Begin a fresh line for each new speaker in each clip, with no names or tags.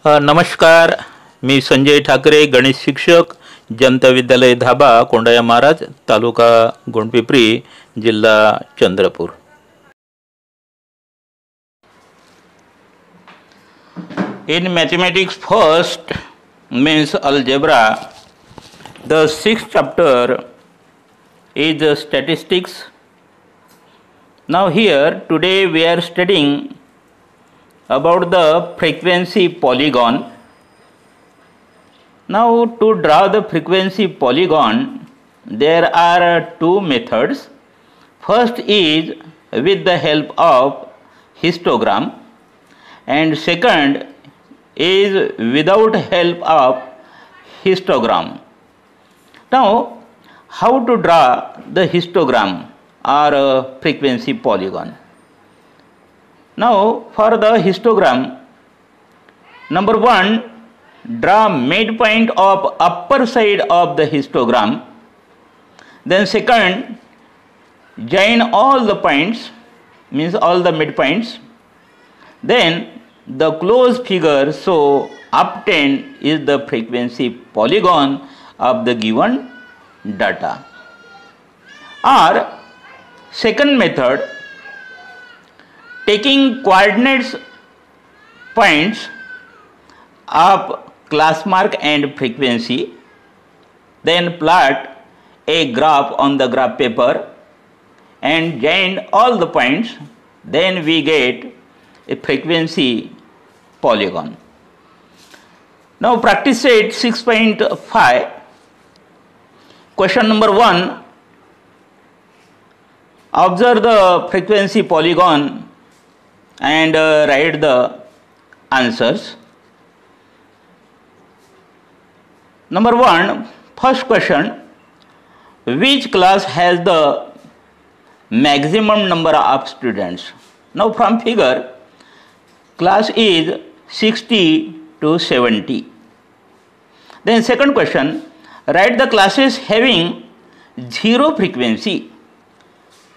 नमस्कार, मी संजय ठाकरे, गणित शिक्षक, जनता विद्यालय धाबा, कोंडाया महाराज, तालुका गोंडपिंपरी, जिल्हा Chandrapur. In mathematics first means algebra, the sixth chapter is statistics. Now here today we are studying about the frequency polygon. Now to draw the frequency polygon, there are two methods. First is with the help of histogram, and second is without help of histogram. Now how to draw the histogram or frequency polygon? Now for the histogram, number one, draw midpoint of upper side of the histogram. Then second, join all the points, means all the midpoints. Then the closed figure so obtained is the frequency polygon of the given data. Or second method, taking coordinates points of class mark and frequency, then plot a graph on the graph paper and join all the points, then we get a frequency polygon. Now practice set 6.5. Question number 1. Observe the frequency polygon and write the answers. Number 1, first question, which class has the maximum number of students? Now from figure, class is 60 to 70. Then second question, write the classes having zero frequency.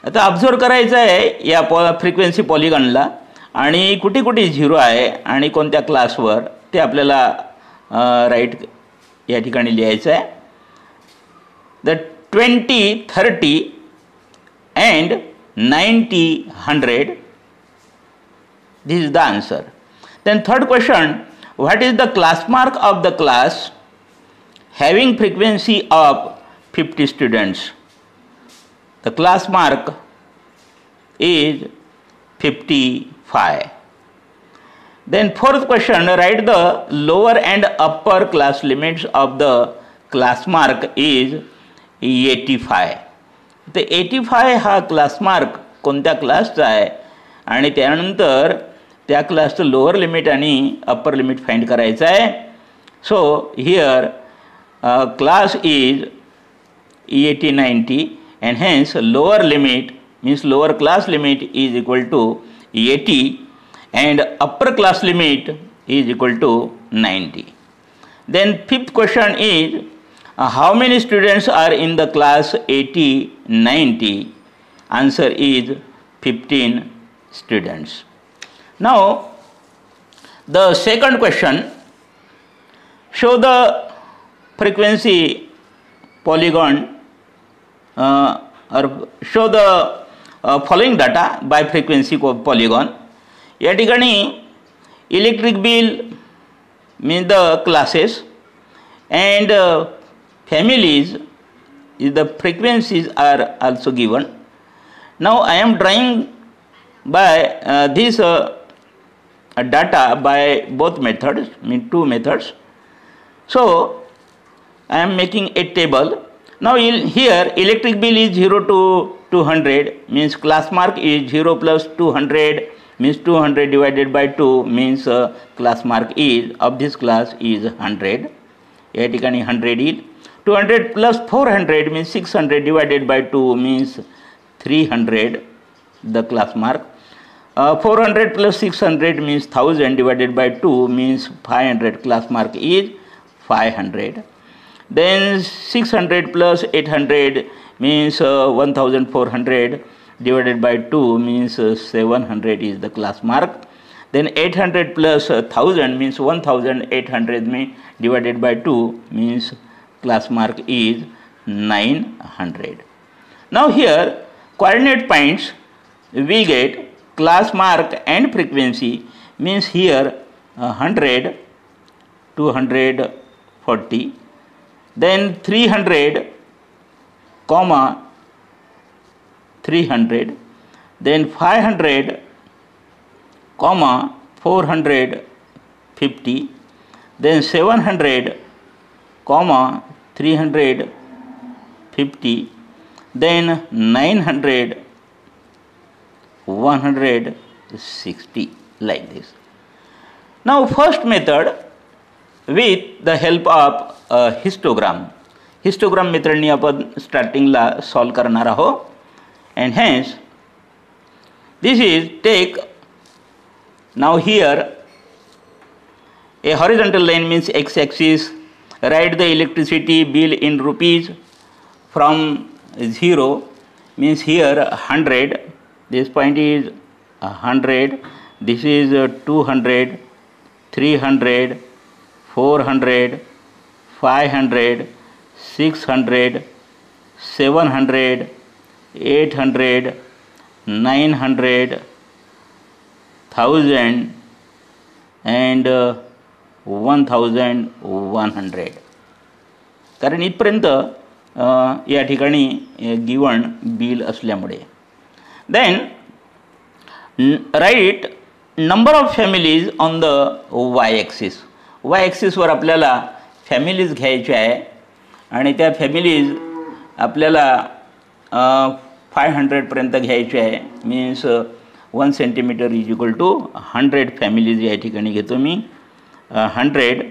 आता observe करायचं आहे या frequency पॉलिगॉनला आणि कुठे कुठे zero आहे आणि कोणत्या क्लासवर ते आपल्याला राईट या ठिकाणी लिहायचं आहे. The 20, 30 and 90, 100. This is the answer. Then third question, what is the class mark of the class having frequency of 50 students? The class mark is 55. Then fourth question, write the lower and upper class limits of the class mark is 85. The 85 हा class mark कोणत्या क्लासचा आहे आणि त्यानंतर त्या क्लासचं lower limit आणि upper limit find करायचं आहे. So here class is 80, 90 and hence lower limit means lower class limit is equal to 80 and upper class limit is equal to 90. Then fifth question is how many students are in the class 80, 90? Answer is 15 students. Now the second question, show the frequency polygon or show the following data by frequency polygon. या ठिकाणी electric bill means the classes and families is the frequencies are also given. Now I am drawing by this data by both methods, mean two methods. So I am making a table. Now here electric bill is 0 to 200 means class mark is 0 plus 200 means 200 divided by 2 means class mark is of this class is 100. या ठिकाणी 100 is 200 plus 400 means 600 divided by 2 means 300 the class mark. 400 plus 600 means 1000 divided by 2 means 500 class mark is 500. Then 600 plus 800 means 1400 divided by 2 means 700 is the class mark. Then 800 plus 1000 means 1800 divided by 2 means class mark is 900. Now here coordinate points we get class mark and frequency means here 100, 240, then 300, comma 300, then 500, comma 450, then 700, comma 350, then 900, 160, like this. Now first method with the help of histogram. Histogram method ni आपण starting ला solve करणार आहोत, and hence this is take now here a horizontal line means x axis, write the electricity bill in rupees from 0 means here 100, this point is 100, this is 200, 300, 400, 500, 600, 700, 800, 900, 1000 and 1100. कारण इथपर्यंत या ठिकाणी given bill असल्यामुळे. Then write number of families on the y axis. y axis वर आपल्याला families घ्यायचे आहे आणि त्या फॅमिलीज आपल्याला 500 पर्यंत घ्यायचे आहे. Means 1 centimetre is equal to 100 families या ठिकाणी घेतो मी. 100,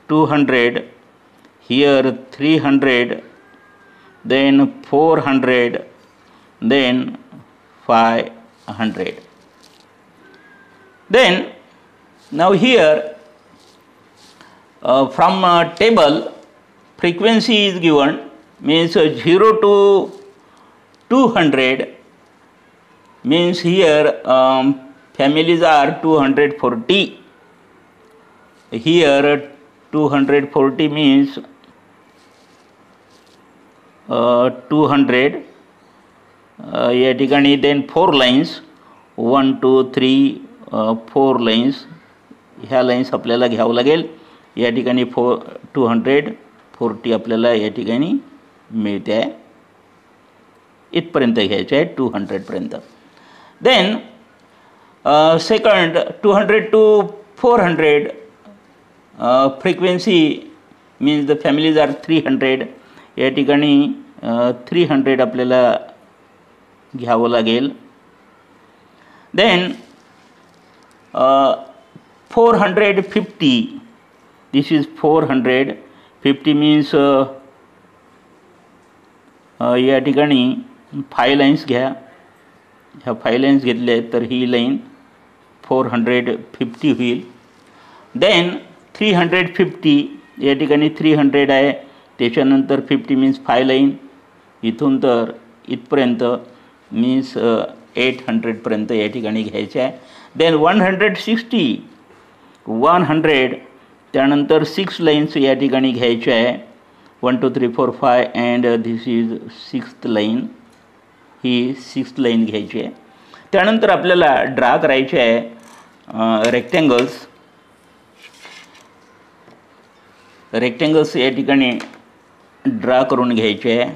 200, here 300, then 400, then 500. Then now here from table frequency is given means 0 to 200 means here families are 240. Here 240 means 200 या ठिकाणी. then 4 lines 1 2 3 4 lines, ह्या लाईन्स आपल्याला घ्यावं लागेल. या ठिकाणी 240 आपल्याला या ठिकाणी मिळते आहे. इथपर्यंत घ्यायचे आहे 200 पर्यंत. Then second 200 to 400 frequency means the families are 300. या ठिकाणी 300 आपल्याला घ्यावं लागेल. देन 450, this is 450 means या ठिकाणी 5 लाईन्स घ्या. ह्या 5 लाईन्स घेतल्या तर ही लाईन 450 होईल. देन 350 या ठिकाणी 300 आहे, त्याच्यानंतर 50 मीन्स 5 लाईन, इथून तर इथपर्यंत मीन्स 800 पर्यंत या ठिकाणी घ्यायचे आहे. देन 160 100, त्यानंतर 6 लाईन्स या ठिकाणी घ्यायचे आहे. 1 2 3 4 5 and this is 6th line. He 6th line घ्यायची आहे. त्यानंतर आपल्याला ड्रा करायचे आहे रेक्टँगल्स. रेक्टँगल्स या ठिकाणी ड्रा करून घ्यायचे आहे.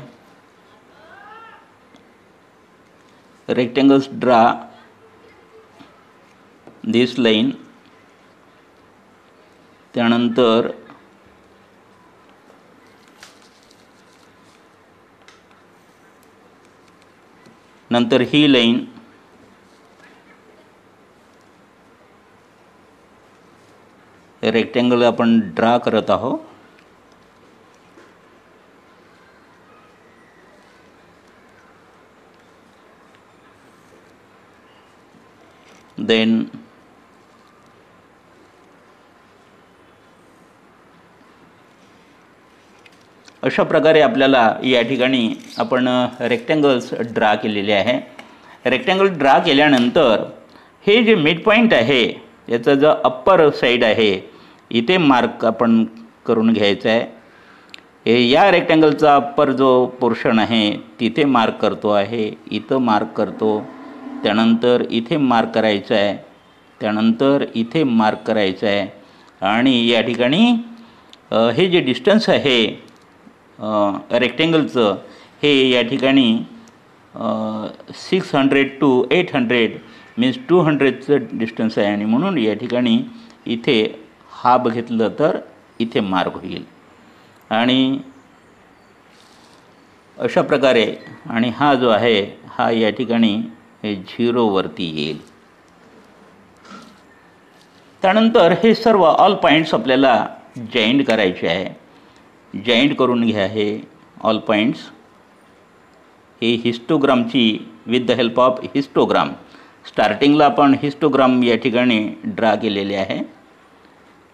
रेक्टँगल्स ड्रा दिस लाईन. त्यानंतर ही लाईन, रेक्टँगल आपण ड्रा करत आहोत. देन अशा प्रकारे आपल्याला या ठिकाणी आपण रेक्टँगल्स ड्रा केलेले आहे. रेक्टँगल ड्रा केल्यानंतर हे जे मिड पॉईंट आहे याचा जो अप्पर साईड आहे इथे मार्क आपण करून घ्यायचा आहे. हे या रेक्टँगलचा अप्पर जो पोर्शन आहे तिथे मार्क करतो आहे, इथं मार्क करतो, त्यानंतर इथे मार्क करायचं आहे, त्यानंतर इथे मार्क करायचं आहे आणि या ठिकाणी हे जे डिस्टन्स आहे रेक्टँगलचं हे या ठिकाणी 600 to 800 मीन्स 200चं डिस्टन्स आहे आणि म्हणून या ठिकाणी इथे हा बघितलं तर इथे मार्क होईल आणि अशा प्रकारे आणि हा जो आहे हा या ठिकाणी 0 वरती येईल. त्यानंतर हे सर्व ऑल पॉईंट्स आपल्याला जॉईंट करायचे आहे. जॉईंट करून घ्या हे ऑल पॉईंट्स. हे हिस्टोग्रामची with the help of histogram स्टार्टिंगला आपण हिस्टोग्राम या ठिकाणी ड्रा केलेले आहे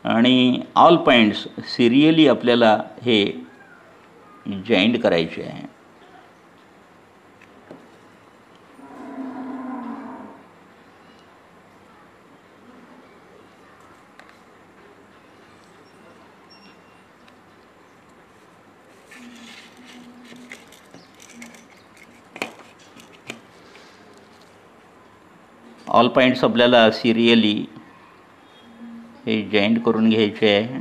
आणि ऑल पॉईंट्स सिरियली आपल्याला हे जॉईंट करायचे आहे. ऑल पॉईंट्स आपल्याला सिरियली हे जॉईंट करून घ्यायचे आहे.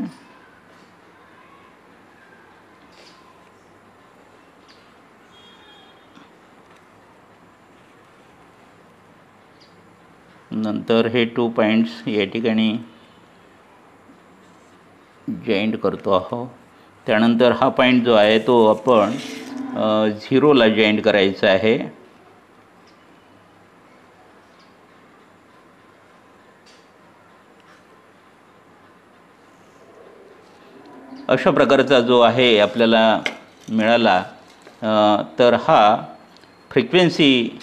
नंतर हे 2 पॉईंट्स या ठिकाणी जॉईंट करतो आहोत. त्यानंतर हा पॉईंट जो आहे तो आपण 0ला जॉईंट करायचा आहे. अशा प्रकारचा जो आहे आपल्याला मिळाला तर हा फ्रिक्वेन्सी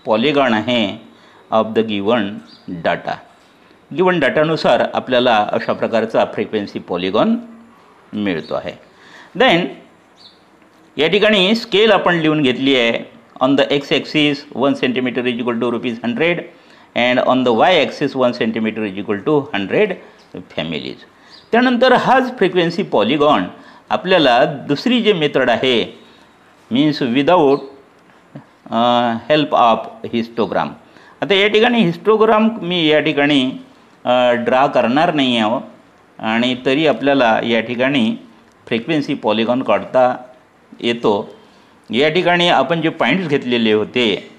पॉलिगॉन आहे of the given data. Given डाटानुसार आपल्याला अशा प्रकारचा फ्रिक्वेन्सी पॉलिगॉन मिळतो आहे. देन या ठिकाणी स्केल आपण लिहून घेतली आहे. On the X axis 1 centimetre is equal to ₹100 and on the Y axis 1 centimetre is equal to 100 families. त्यानंतर हाच फ्रिक्वेन्सी पॉलिगॉन आपल्याला दुसरी जे मेथड आहे means without help of histogram. आता या ठिकाणी हिस्टोग्राम मी या ठिकाणी ड्रा करणार नाही आहो आणि तरी आपल्याला या ठिकाणी फ्रिक्वेन्सी पॉलिगॉन काढता येतो. या ठिकाणी आपण जे पॉईंट्स घेतलेले होते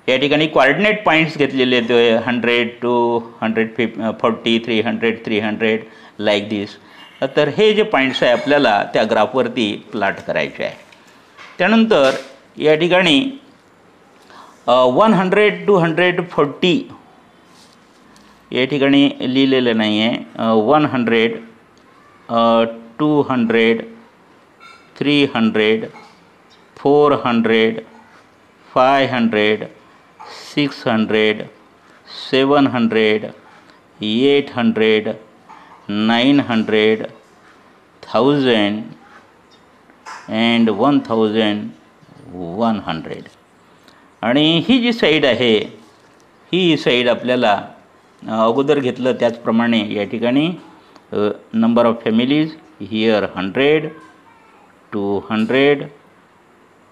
या ठिकाणी कोऑर्डिनेट पॉईंट्स घेतलेले होते 100 to 140 300 300 लाईक दिस. तर हे जे पॉईंट्स आहे आपल्याला त्या ग्राफवरती प्लॉट करायचे आहे. त्यानंतर या ठिकाणी 100 to 140 या ठिकाणी लिहिलेलं नाही आहे. 100 200 300 400 500 600 700 800 900 1000 and 1100. आणि ही जी साईड आहे ही साईड आपल्याला अगोदर घेतलं त्याचप्रमाणे या ठिकाणी number of families here 100 200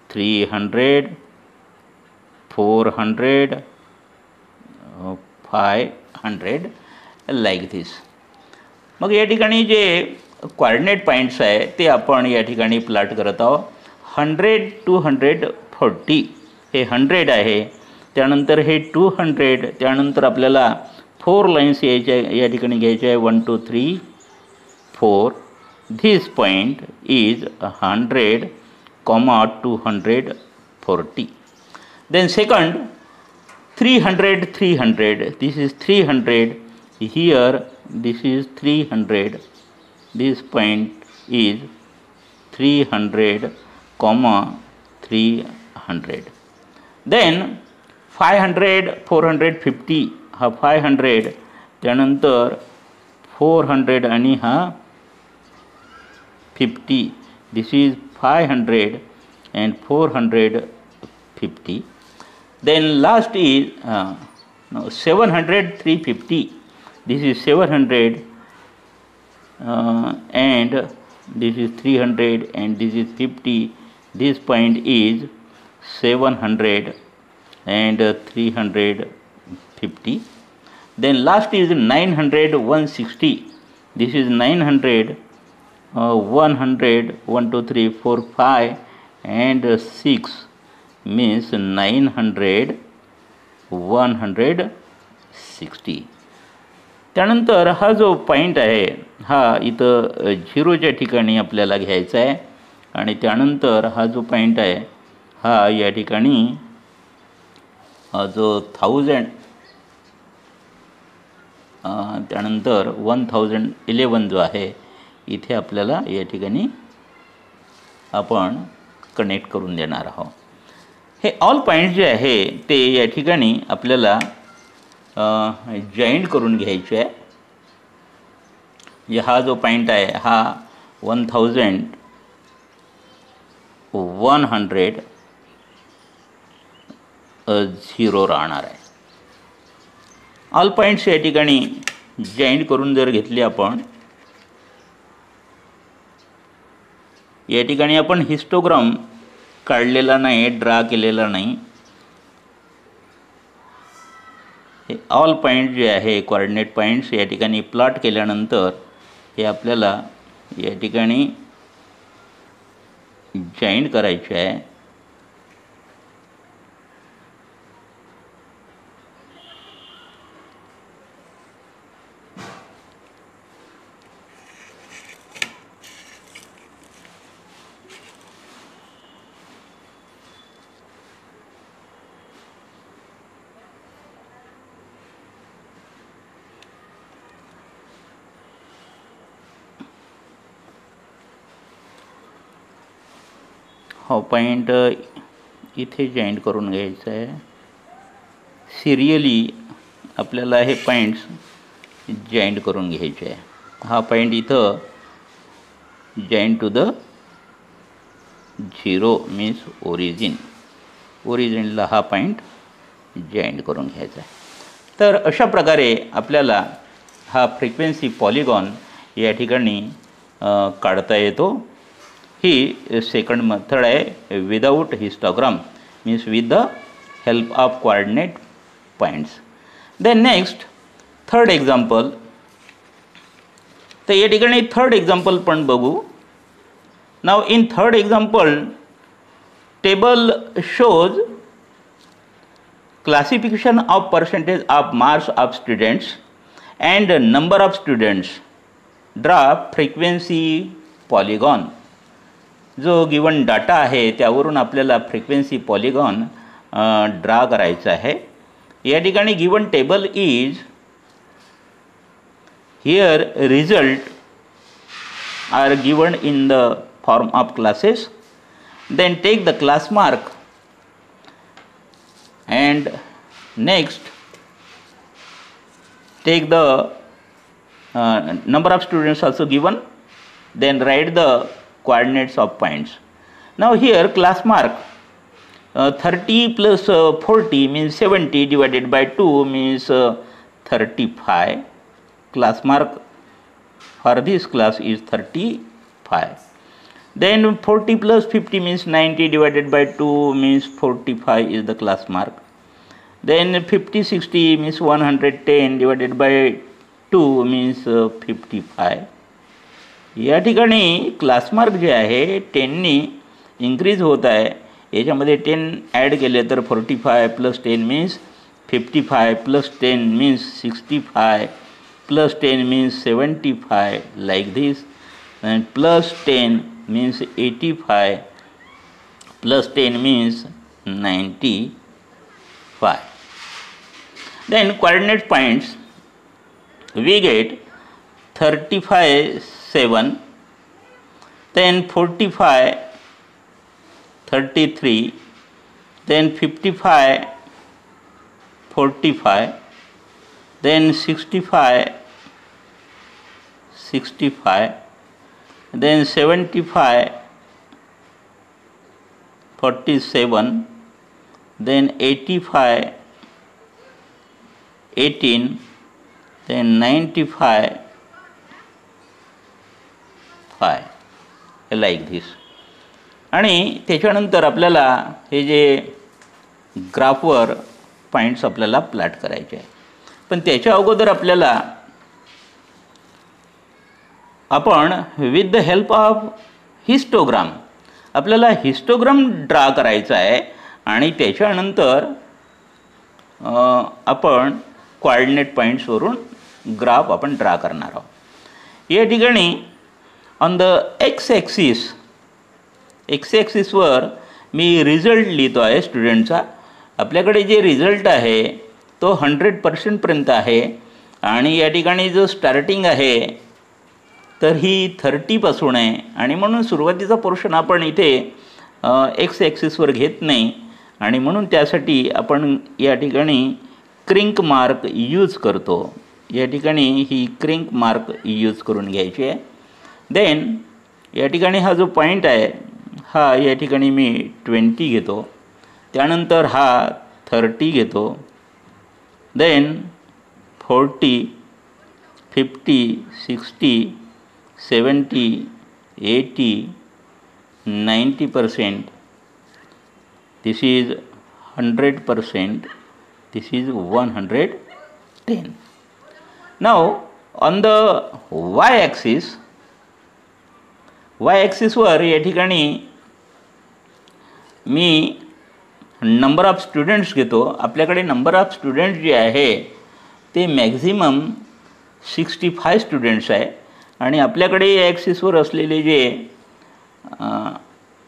300 400 500 like this. मग या ठिकाणी जे कोऑर्डिनेट पॉईंट्स आहे ते आपण या ठिकाणी प्लॉट करत आहोत. 100 to 140 हे 100 आहे. त्यानंतर हे 200. त्यानंतर आपल्याला 4 लाईन्स यायच्या या ठिकाणी घ्यायच्या आहे 1 2 3 4. This point is 100, 240. Then second 300 300. This is 300. Here this is 300. This point is 300, 300. Then 500 450 हा 500. त्यानंतर 400 आणि हा 50. This is 500 and 450. Then last is no, 700, 350. This is 700 and this is 300 and this is 50. This point is 700 and 350. Then last is 900, 160. This is 900, 100, 1, 2, 3, 4, 5 and 6 means 900, 160. त्यानंतर हा जो point आहे हा इथं झिरोच्या ठिकाणी आपल्याला घ्यायचा आहे आणि त्यानंतर हा जो पॉईंट आहे हा या ठिकाणी जो 1000 त्यानंतर 1011 जो आहे इथे आपल्याला या ठिकाणी आपण कनेक्ट करून देणार आहोत. हे ऑल पॉईंट जे आहे ते या ठिकाणी आपल्याला जॉईंट करून घ्यायचे आहे. हा जो पॉईंट आहे हा 1100 0 राहणार आहे. ऑल पॉईंट्स या ठिकाणी जॉईंट करून जर घेतले आपण या ठिकाणी आपण हिस्टोग्राम काढलेला नाही, ड्रा केलेला नाही. हे ऑल पॉईंट जे आहे कोऑर्डिनेट पॉईंट्स या ठिकाणी प्लॉट केल्यानंतर हे आपल्याला या ठिकाणी जॉईंट करायचे आहे. हा पॉईंट इथे जॉईंट करून घ्यायचा आहे. सिरियली आपल्याला हे पॉईंट्स जॉईंट करून घ्यायचे आहे. हा पॉईंट इथं जॉईंट टू द 0 मीन्स ओरिजिनला हा पॉईंट जॉईंट करून घ्यायचा आहे. तर अशा प्रकारे आपल्याला हा फ्रिक्वेन्सी पॉलिगॉन या ठिकाणी काढता येतो. ही सेकंड मेथड आहे without histogram means with the help of coordinate points. Then next third example. तर या ठिकाणी थर्ड एक्झाम्पल पण बघू. Now in third example table shows classification of percentage of marks of students and number of students. Draw frequency polygon. जो given data आहे त्यावरून आपल्याला frequency polygon draw करायचा आहे. या ठिकाणी given table is here result are given in the form of classes. Then take the class mark and next take the number of students also given, then write the coordinates of points. Now here class mark 30 plus 40 means 70 divided by 2 means 35. Class mark for this class is 35. Then 40 plus 50 means 90 divided by 2 means 45 is the class mark. Then 50 60 means 110 divided by 2 means 55. या ठिकाणी class mark जे आहे 10 नी increase होत आहे. याच्यामध्ये 10 add केले तर 45 plus 10 means 55 plus 10 means 65 plus 10 means 75 like this. And plus 10 means 85 plus 10 means 95. Then coordinate points we get 35 7, then 45 33, then 55 45, then 65 65, then 75 47, then 85, 18, then 95, 5 like this. आणि त्याच्यानंतर आपल्याला हे जे ग्राफवर पॉईंट्स आपल्याला प्लॉट करायचे आहे. पण त्याच्या अगोदर आपल्याला आपण with the help of histogram आपल्याला हिस्टोग्राम ड्रा करायचा आहे आणि त्याच्यानंतर आपण कोऑर्डिनेट पॉईंट्सवरून ग्राफ आपण ड्रा करणार आहोत. या ठिकाणी ऑन द एक्स ॲक्सिसवर मी रिझल्ट लिहितो आहे स्टुडंटचा. आपल्याकडे जे रिझल्ट आहे तो 100% आहे आणि या ठिकाणी जो स्टार्टिंग आहे तर ही 30पासून आहे आणि म्हणून सुरुवातीचा पोर्शन आपण इथे एक्स ॲक्सिसवर घेत नाही आणि म्हणून त्यासाठी आपण या ठिकाणी क्रिंक मार्क यूज करतो. या ठिकाणी ही क्रिंक मार्क यूज करून घ्यायची आहे. देन या ठिकाणी हा जो पॉईंट आहे हा या ठिकाणी मी 20 घेतो. त्यानंतर हा 30 घेतो. Then 40, 50, 60, 70, 80, 90%. This is 100%. This is 110. Now on the y-axis वर या ठिकाणी मी नंबर ऑफ स्टुडंट्स घेतो. आपल्याकडे नंबर ऑफ स्टुडंट्स जे आहे ते मॅक्झिमम 65 स्टुडंट्स आहे आणि आपल्याकडे या ॲक्सिसवर असलेले जे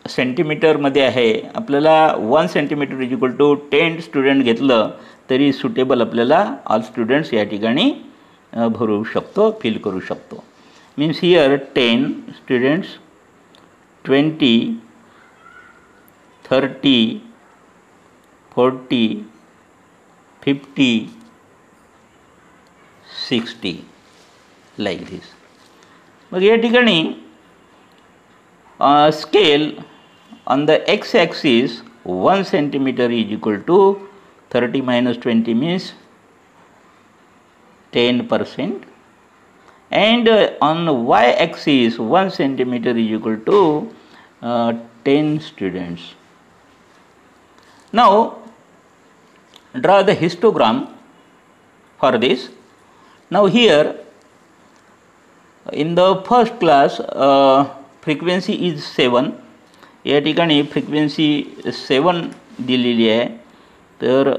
सेंटीमीटरमध्ये आहे आपल्याला 1 centimetre is equal to 10 student घेतलं तरी सुटेबल आपल्याला ऑल स्टुडंट्स या ठिकाणी भरू शकतो, फिल करू शकतो. Means here 10 students, 20, 30, 40, 50, 60 like this. मग या ठिकाणी scale on the X axis 1 centimetre is equal to 30 minus 20 means 10%, and on y axis 1 centimeter is equal to 10 students. Now draw the histogram for this. Now here in the first class frequency is 7. या ठिकाणी frequency 7 दिलेली आहे. तर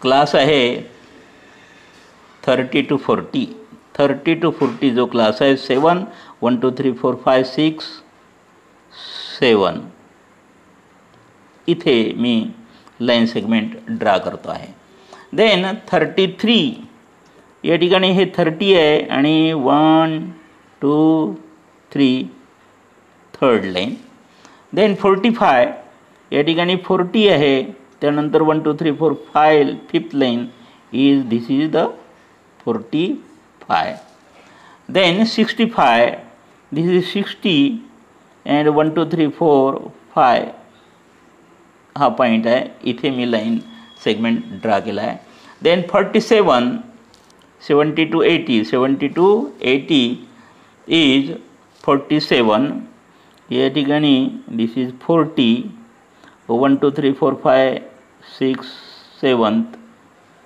class आहे 30 to 40. 30 to 40 जो class आहे 7, 1 2 3 4 5 6 7 इथे मी line segment draw करतो आहे. देन 33 या ठिकाणी हे 30 आहे आणि 1 2 3 थर्ड लाईन. देन 45 या ठिकाणी 40 आहे. त्यानंतर 1 2 3 4 5 fifth line is this is the 45. Then 65 this is 60 and 1 2 3 4 5 हा पॉईंट आहे. इथे मी लाईन सेगमेंट ड्रा केला आहे. Then 47 70 to 80 70 to 80 is 47. या ठिकाणी this is 40 1 2 3 4 5 6 7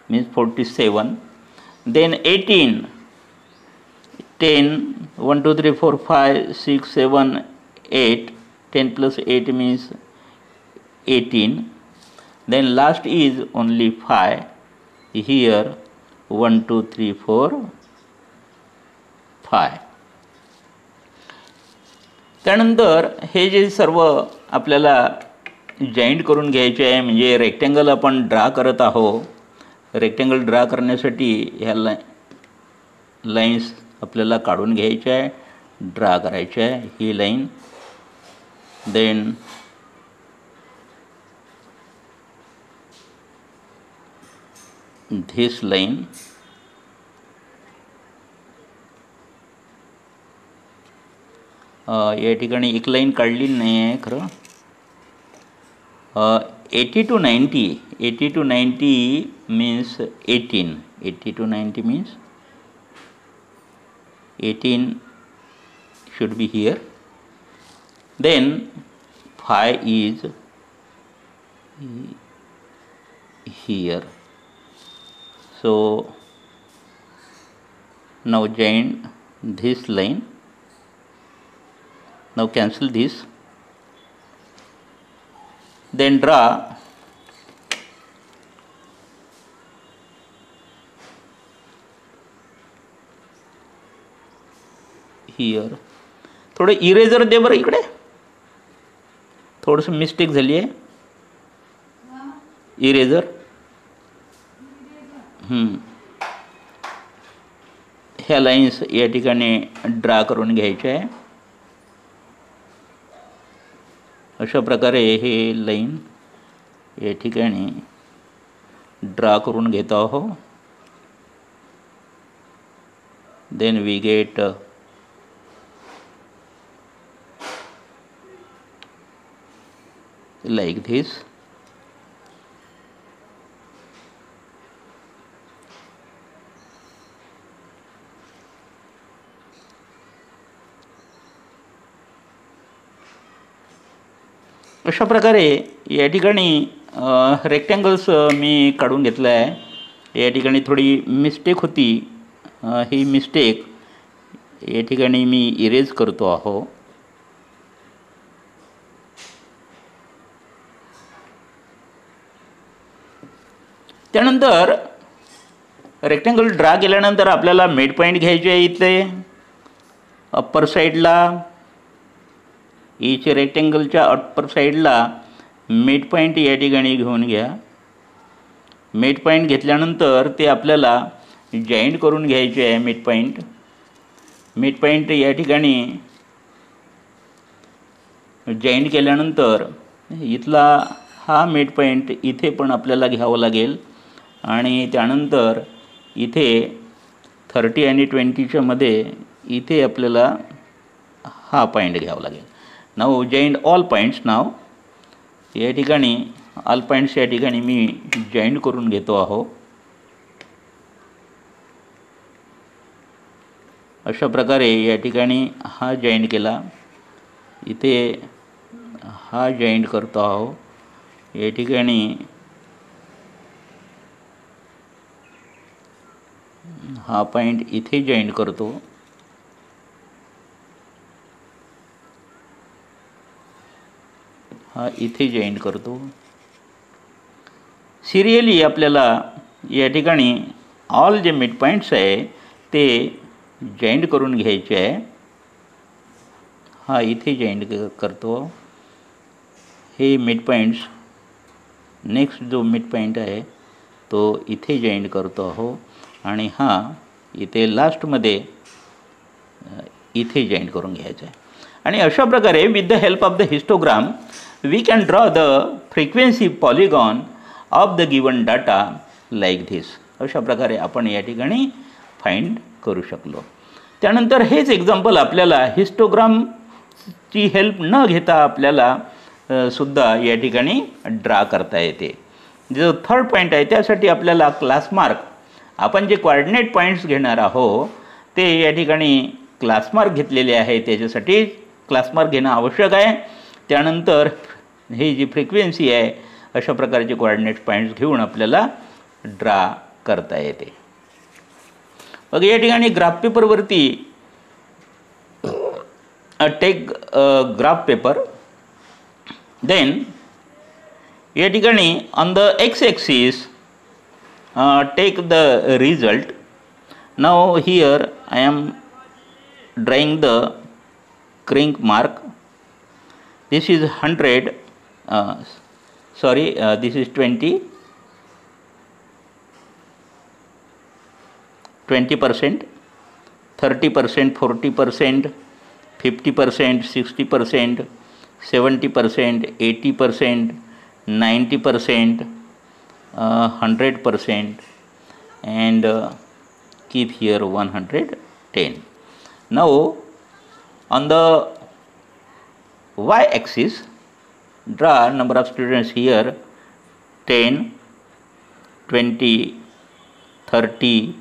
means 47. Then 18 10 1 2 3 4 5 6 7 8 10 plus 8 means 18. Then last is only 5. Here 1 2 3 4 5. त्यानंतर हे जे सर्व आपल्याला जॉईंट करून घ्यायचे आहे म्हणजे रेक्टँगल आपण ड्रा करत आहोत. रेक्टँगल ड्रा करण्यासाठी ह्या लाईन्स आपल्याला काढून घ्यायच्या आहे, ड्रा करायच्या आहे. ही लाईन देन धिस लाईन या ठिकाणी एक लाईन काढली नाही आहे खरं. 80 to 90, 80 to 90 means 18, 80 to 90 means 18 should be here. Then phi is here. So now join this line. Now cancel this. Then draw here. थोडं इरेजर दे बरं इकडे, थोडंसं मिस्टेक झाली आहे. इरेजर ह्या लाईन्स या ठिकाणी ड्रा करून घ्यायच्या आहे. अशा प्रकारे हे लाईन या ठिकाणी ड्रा करून घेत आहोत. Then we get like this. अशा प्रकारे या ठिकाणी रेक्टँगल्स मी काढून घेतला आहे. या ठिकाणी थोडी मिस्टेक होती, ही मिस्टेक या ठिकाणी मी इरेज करतो आहो. त्यानंतर रेक्टँगल ड्रा केल्यानंतर आपल्याला मिड पॉईंट घ्यायचे आहे. इथे अप्पर साईडला ईच रेक्टँगलच्या अप्पर साईडला मिड पॉईंट या ठिकाणी घेऊन घ्या. मिड पॉईंट घेतल्यानंतर ते आपल्याला जॉईंट करून घ्यायचे आहे. मिड पॉईंट या ठिकाणी जॉईंट केल्यानंतर इथला हा मिड पॉईंट इथे पण आपल्याला घ्यावं लागेल आणि त्यानंतर इथे 30 आणि 20च्या मध्ये इथे आपल्याला हा पॉईंट घ्यावा लागेल. नाव जॉईंट ऑल पॉईंट्स. नाव या ठिकाणी ऑल पॉईंट्स या ठिकाणी मी जॉईंट करून घेतो आहो. अशा प्रकारे या ठिकाणी हा जॉईंट केला, इथे हा जॉईंट करतो आहो. या ठिकाणी हा पॉईंट इथे जॉईंट करतो. हा इथे जॉईंट करतो. सिरियली आपल्याला या ठिकाणी ऑल जे मिड पॉईंट्स आहे ते जॉईंट करून घ्यायचे आहे. हा इथे जॉईंट करतो. हे मिड पॉईंट्स, नेक्स्ट जो मिड पॉईंट आहे तो इथे जॉईंट करतो आहो आणि हा इथे लास्टमध्ये इथे जॉईंट करून घ्यायचा आहे. आणि अशा प्रकारे with the help of the histogram we can draw the frequency polygon of the given data like this. अशा प्रकारे आपण या ठिकाणी फाइंड करू शकलो. त्यानंतर हेच एक्झाम्पल आपल्याला हिस्टोग्रामची हेल्प न घेता आपल्याला सुद्धा या ठिकाणी ड्रा करता येते. जो थर्ड पॉईंट आहे त्यासाठी आपल्याला क्लास मार्क, आपण जे कोऑर्डिनेट पॉईंट्स घेणार आहोत ते या ठिकाणी क्लास मार्क घेतलेले आहे, त्याच्यासाठी क्लास मार्क घेणं आवश्यक आहे. त्यानंतर ही जी फ्रिक्वेन्सी आहे अशा प्रकारचे कोऑर्डिनेट पॉईंट्स घेऊन आपल्याला ड्रा करता येते. मग या ठिकाणी ग्राफ पेपरवरती टेक ग्राफ पेपर. देन या ठिकाणी on the X axis take the result. Now here I am drawing the crank mark. This is 100, this is 20, 20%, 30%, 40%, 50%, 60%, 70%, 80%, 90%, 100%, and keep here 110. Now on the y axis draw number of students here 10, 20, 30,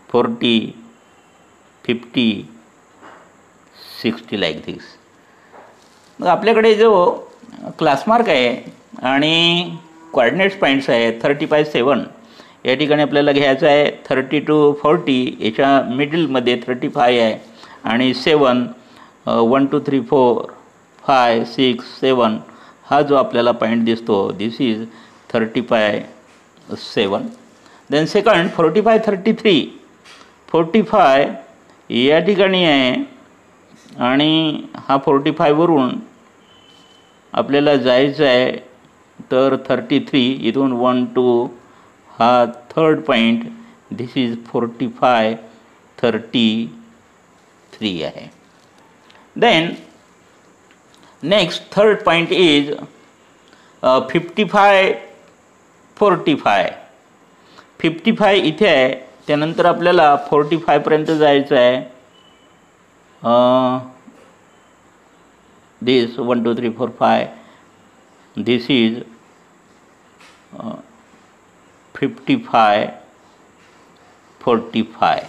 40, 50, 60 like this. मग आपल्याकडे जो class mark आहे आणि coordinates points आहे 35, 7 या ठिकाणी आपल्याला घ्यायचं आहे. 30 to 40 याच्या मिडलमध्ये 35 आहे आणि 7 1 2 3 4 5 6 7 हा जो आपल्याला पॉईंट दिसतो दिस इज 35, 7. देन सेकंड 45, 33 45 या ठिकाणी आहे आणि हा 45 वरून आपल्याला जायचं आहे तर 33 इथून 1 2 हा थर्ड पॉईंट दिस इज 45, 33 आहे. Then next third point is 55, 45. 55 इथे आहे, त्यानंतर आपल्याला 45 पर्यंत जायचं आहे. दिस 1 2 3 4 5 दिस is 55, 45.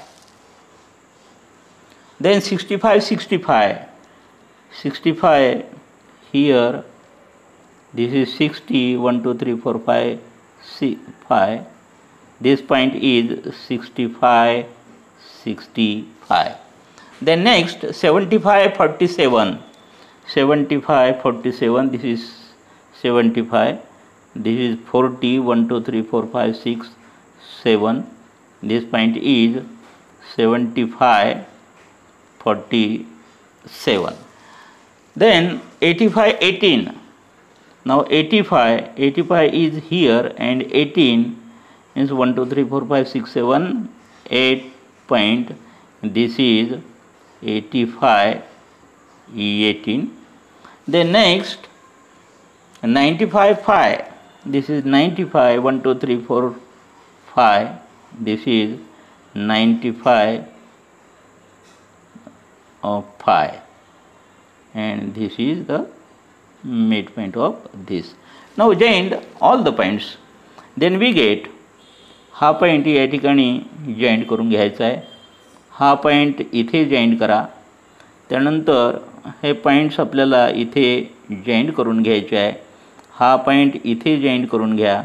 Then 65, 65 here this is 60 1 2 3 4 5 5. This point is 65, 65. Then next 75, 47 75, 47 this is 75. This is 40 1 2 3 4 5 6 7. This point is 75, 47. Then 85, 18. Now 85 is here and 18 is 1 2 3 4 5 6 7 8 point. This is 85, 18. Then next 95, 5. This is 95 1 2 3 4 5. This is 95 of 5 and this is the midpoint of this. Now joined all the points. Then we get हा point या ठिकाणी joint करून घ्यायचा आहे. हा point इथे joint करा. त्यानंतर हे पॉईंट्स आपल्याला इथे जॉईंट करून घ्यायचे आहे. हा पॉईंट इथे जॉईंट करून घ्या.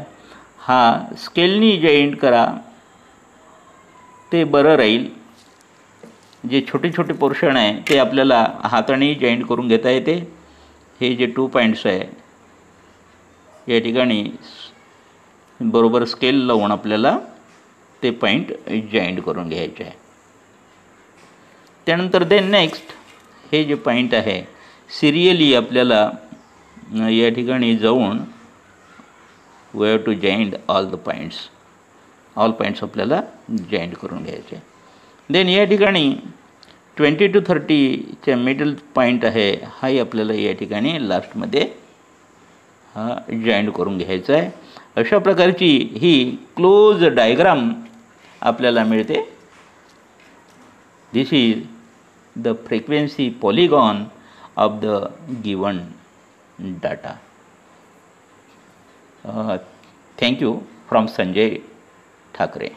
हा स्केलनी जॉईंट करा ते बरं राहील. जे छोटे छोटे पोर्शन आहे ते आपल्याला हाताने जॉईंट करून घेता येते. हे जे 2 पॉईंट्स आहे या ठिकाणी बरोबर स्केल लावून आपल्याला ते पॉईंट जॉईंट करून घ्यायचे आहे. त्यानंतर देन नेक्स्ट हे जे पॉईंट आहे सिरियली आपल्याला या ठिकाणी जाऊन we have to joint all the points. All points आपल्याला जॉईंट करून घ्यायचे. देन या ठिकाणी 20 to 30च्या मिडल पॉईंट आहे हाही आपल्याला या ठिकाणी लास्टमध्ये हा जॉईंट करून घ्यायचा आहे. अशा प्रकारची ही क्लोज डायग्राम आपल्याला मिळते. This is the frequency polygon of the given data. Thank you from Sanjay Thackeray.